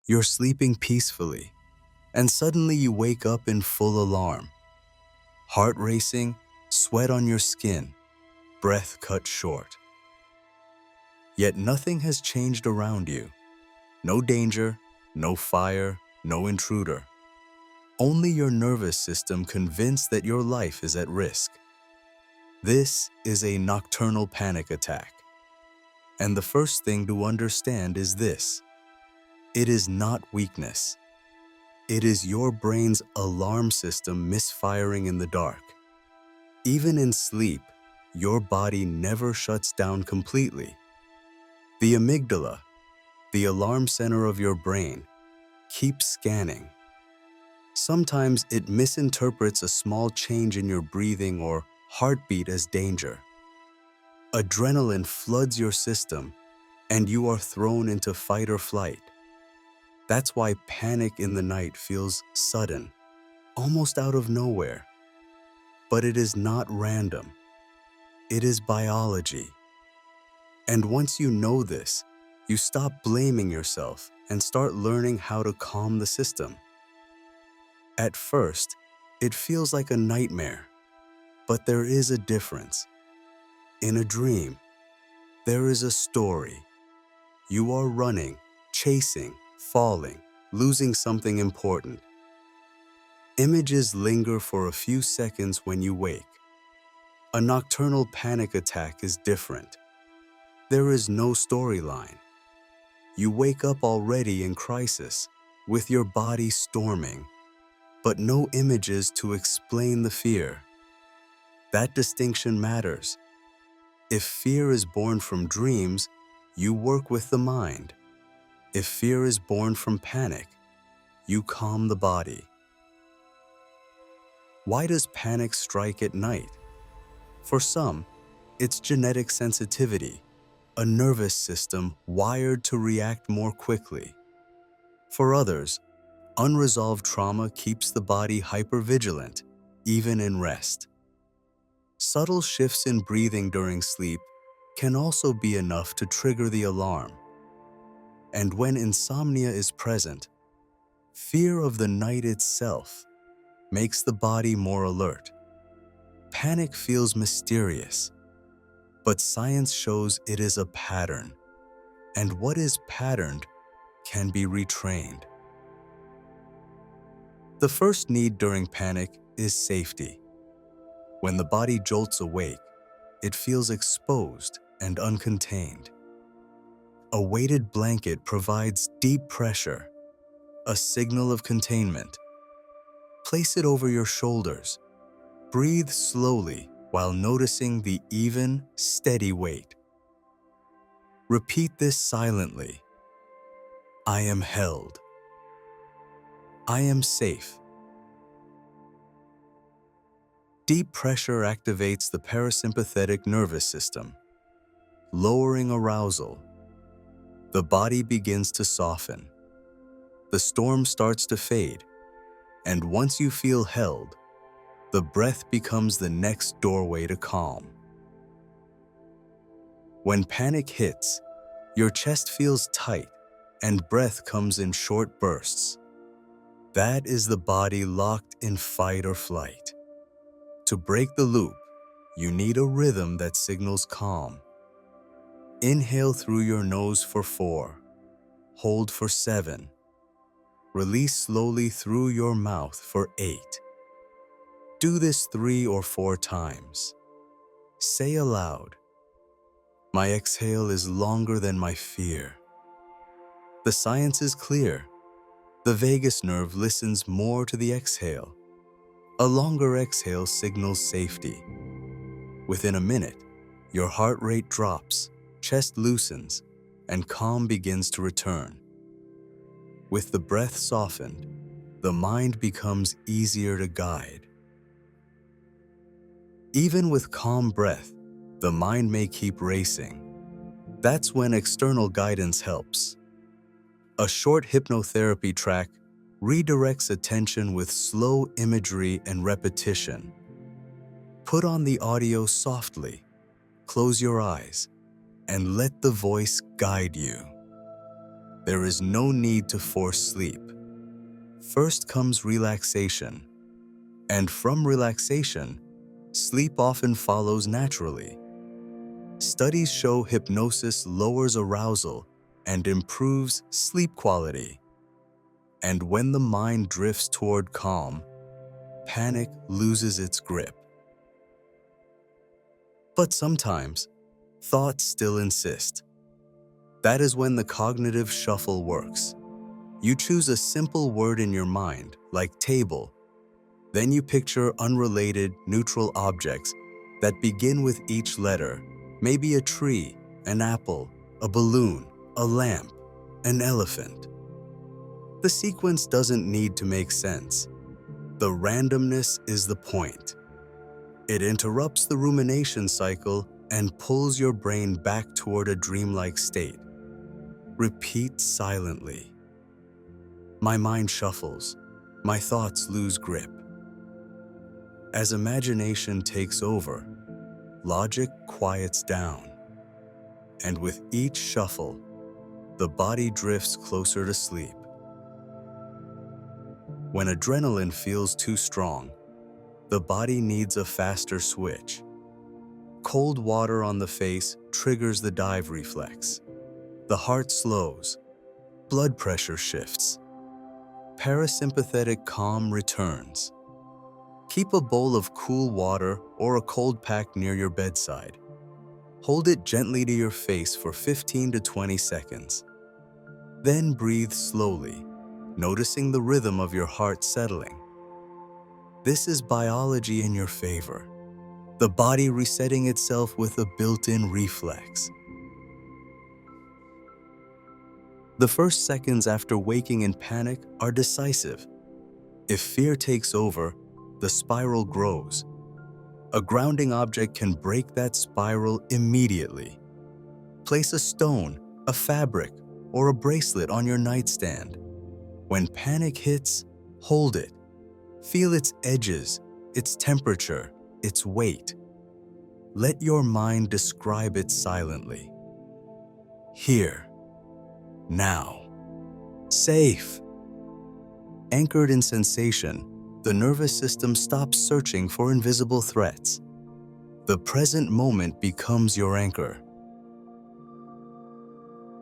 You're sleeping peacefully, and suddenly you wake up in full alarm. Heart racing, sweat on your skin, breath cut short. Yet nothing has changed around you. No danger, no fire, no intruder. Only your nervous system convinced that your life is at risk. This is a nocturnal panic attack. And the first thing to understand is this: it is not weakness. It is your brain's alarm system misfiring in the dark. Even in sleep, your body never shuts down completely. The amygdala, the alarm center of your brain, keeps scanning. Sometimes it misinterprets a small change in your breathing or heartbeat as danger. Adrenaline floods your system, and you are thrown into fight or flight. That's why panic in the night feels sudden, almost out of nowhere. But it is not random. It is biology. And once you know this, you stop blaming yourself and start learning how to calm the system. At first, it feels like a nightmare, but there is a difference. In a dream, there is a story. You are running, chasing, falling, losing something important. Images linger for a few seconds when you wake. A nocturnal panic attack is different. There is no storyline. You wake up already in crisis, with your body storming, but no images to explain the fear. That distinction matters. If fear is born from dreams, you work with the mind. If fear is born from panic, you calm the body. Why does panic strike at night? For some, it's genetic sensitivity, a nervous system wired to react more quickly. For others, unresolved trauma keeps the body hypervigilant, even in rest. Subtle shifts in breathing during sleep can also be enough to trigger the alarm. And when insomnia is present, fear of the night itself makes the body more alert. Panic feels mysterious, but science shows it is a pattern, and what is patterned can be retrained. The first need during panic is safety. When the body jolts awake, it feels exposed and uncontained. A weighted blanket provides deep pressure, a signal of containment. Place it over your shoulders. Breathe slowly while noticing the even, steady weight. Repeat this silently. I am held. I am safe. Deep pressure activates the parasympathetic nervous system, lowering arousal. The body begins to soften. The storm starts to fade, and once you feel held, the breath becomes the next doorway to calm. When panic hits, your chest feels tight and breath comes in short bursts. That is the body locked in fight or flight. To break the loop, you need a rhythm that signals calm. Inhale through your nose for 4, hold for 7. Release slowly through your mouth for 8. Do this 3 or 4 times. Say aloud, my exhale is longer than my fear. The science is clear. The vagus nerve listens more to the exhale. A longer exhale signals safety. Within a minute, your heart rate drops, chest loosens, and calm begins to return. With the breath softened, the mind becomes easier to guide. Even with calm breath, the mind may keep racing. That's when external guidance helps. A short hypnotherapy track redirects attention with slow imagery and repetition. Put on the audio softly, close your eyes, and let the voice guide you. There is no need to force sleep. First comes relaxation, and from relaxation, sleep often follows naturally. Studies show hypnosis lowers arousal and improves sleep quality. And when the mind drifts toward calm, panic loses its grip. But sometimes, thoughts still insist. That is when the cognitive shuffle works. You choose a simple word in your mind, like table. Then you picture unrelated, neutral objects that begin with each letter, maybe a tree, an apple, a balloon, a lamp, an elephant. The sequence doesn't need to make sense. The randomness is the point. It interrupts the rumination cycle and pulls your brain back toward a dreamlike state. Repeat silently. My mind shuffles. My thoughts lose grip. As imagination takes over, logic quiets down. And with each shuffle, the body drifts closer to sleep. When adrenaline feels too strong, the body needs a faster switch. Cold water on the face triggers the dive reflex. The heart slows. Blood pressure shifts. Parasympathetic calm returns. Keep a bowl of cool water or a cold pack near your bedside. Hold it gently to your face for 15 to 20 seconds. Then breathe slowly, noticing the rhythm of your heart settling. This is biology in your favor, the body resetting itself with a built-in reflex. The first seconds after waking in panic are decisive. If fear takes over, the spiral grows. A grounding object can break that spiral immediately. Place a stone, a fabric, or a bracelet on your nightstand. When panic hits, hold it. Feel its edges, its temperature, its weight. Let your mind describe it silently. Here, now, safe. Anchored in sensation, the nervous system stops searching for invisible threats. The present moment becomes your anchor.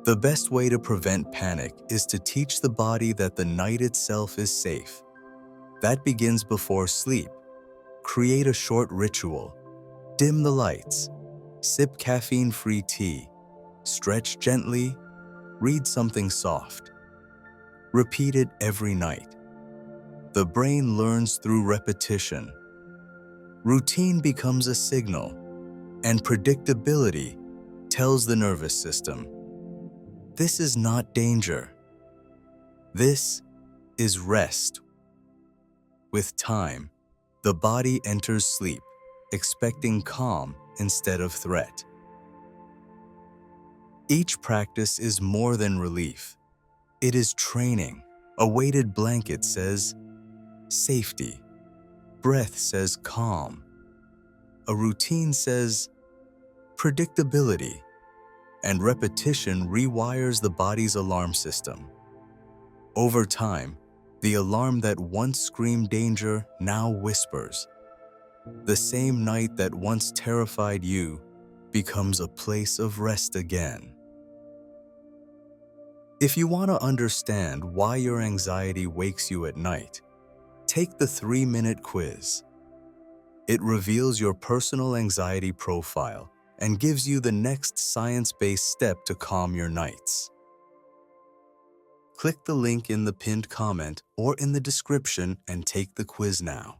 The best way to prevent panic is to teach the body that the night itself is safe. That begins before sleep. Create a short ritual. Dim the lights. Sip caffeine-free tea. Stretch gently. Read something soft. Repeat it every night. The brain learns through repetition. Routine becomes a signal, and predictability tells the nervous system, this is not danger. This is rest. With time, the body enters sleep, expecting calm instead of threat. Each practice is more than relief. It is training. A weighted blanket says safety. Breath says calm. A routine says predictability. And repetition rewires the body's alarm system. Over time, the alarm that once screamed danger now whispers. The same night that once terrified you becomes a place of rest again. If you want to understand why your anxiety wakes you at night, take the 3-minute quiz. It reveals your personal anxiety profile and gives you the next science-based step to calm your nights. Click the link in the pinned comment or in the description and take the quiz now.